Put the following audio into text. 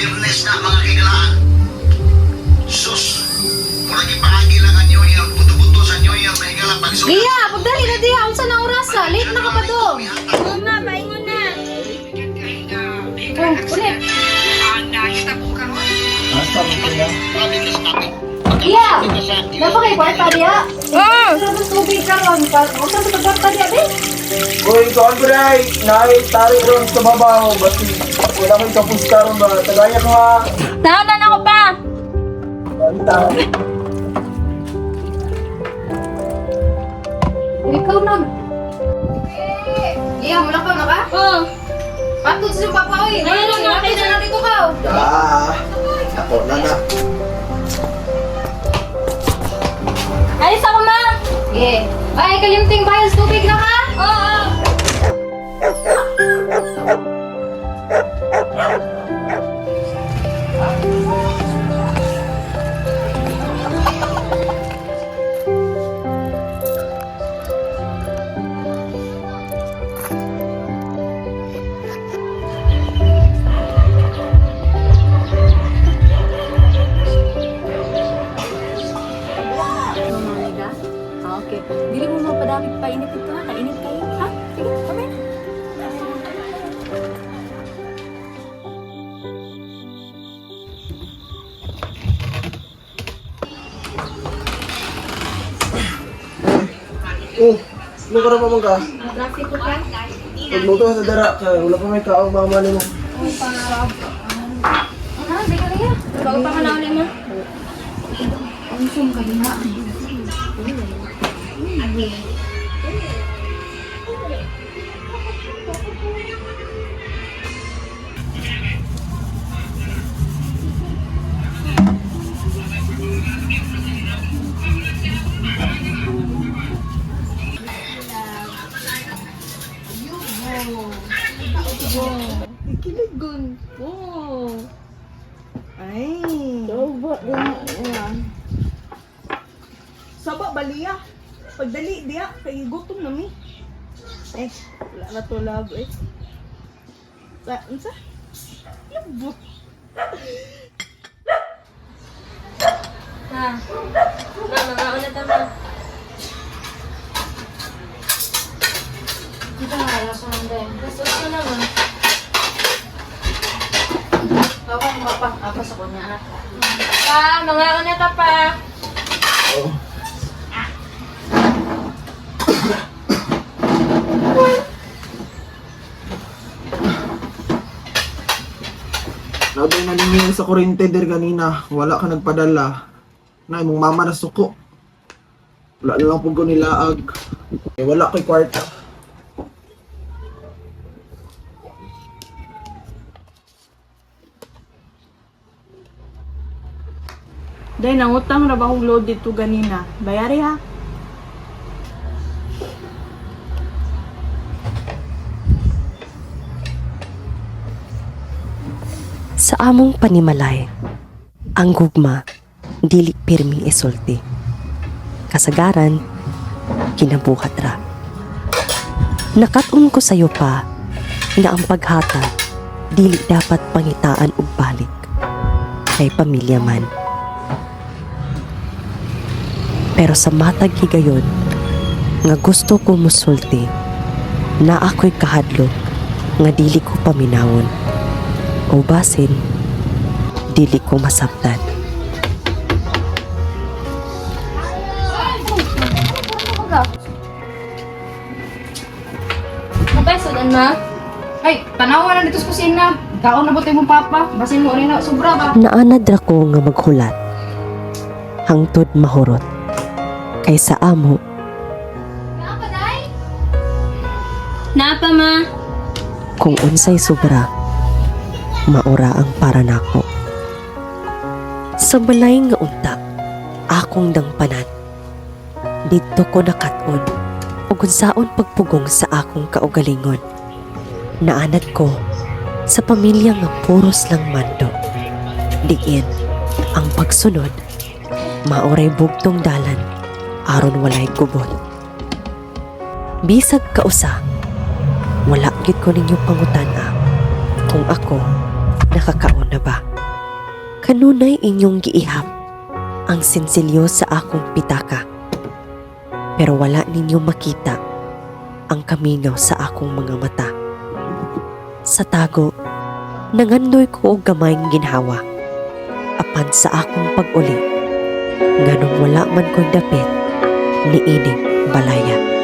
Biyernes na mga kaigalaan. Sus, murag ipahagi lang ang New Year, buto-buto sa New Year na higala pagsulat. Giya, pagdali na diha, unsa na oras ha? Late na ka pa do. Oo nga, paingon na. Oh, ulit. Giya, napakay kwarta diha. Sa tubig ka ron, unsa sa kwarta diha, be? Uy, kuhan ko rin, tari ron sa babaw, basi wala ko'y kapusta ron ba, tagaya ko ha. Nauna na ako pa. Banta. Ikaw na. Giya, mula ka na ka? Oo. Patod sa papa, oy. Ayun, Nakita na dito ka. Ako na na. Alis ako, ma. Yeah. Ay, kalimting bayas tubig na ka? Oo. Okay. Dili mo mapadamig pa init ito ha. Kainit kayo. Ha? Sige, kami. Oh, ano ka na pa mong ka? Traffic ko ka? Pagluto ka sa dara ka, wala pa may kaong mamali mo. Ano, di ka kaya? Bago pa ka na ulit, ma. Unsum ka din ha. Ikiligon. Wow. Ay. Soba din. Soba baliya. Pagdali diya kay gutom na mi. Wala na to love eh. Unsa? Labo. Ha. Mama, mauna ta, ma. Dito na kaya sa nanday. Gusto ko na, ma. Kawan mo pa. Ako sa kunya ha. Pa, mga una ta pa. Oh. Nabi na ninyo sa kuryente der ganina, wala ka nagpadala. Na imong mama na suko. Wala na lang pug ko nilaag. Wala ko'y kwarta. Dahil nangutang na ba akong load dito ganina. Bayari ha. Sa among panimalay, ang gugma, dili pirmi isulti. Kasagaran, kinabuhat ra. Nakatun ko sayo pa, na ang paghatag, dili dapat pangitaan og balik. Kay pamilya man. Pero sa matag higayon, nga gusto ko musulti, na ako'y kahadlok, nga dili ko paminawon. O basin, dili ko masabtan. Napesodan, ma. Ay, tanawa na dito sa kusina. Kaon na buti mong papa. Basin mo rin na sobra ba? Naanad ra ko nga maghulat. Hangtod mahurot. Kaysa amo, Napa, ma. kung unsay sobra, maura ang para nako. Sa balay nga unta, akong dangpanan. Dito ko nakaton, ug unsaon pagpugong sa akong kaugalingon. Naanad ko sa pamilya nga puros lang mando. Diin, ang pagsunod, mauray bugtong dalan, aron walay gubot. Bisag kausa, wala gid ko ninyo pangutana kung ako nakakaon na ba. Kanunay inyong giihap ang sinsilyo sa akong pitaka. Pero wala ninyo makita ang kaminaw sa akong mga mata. Sa tago, nangandoy ko og gamayng ginhawa. Apan sa akong pag-uli, nganong wala man ko'y dapit ni ining balaya.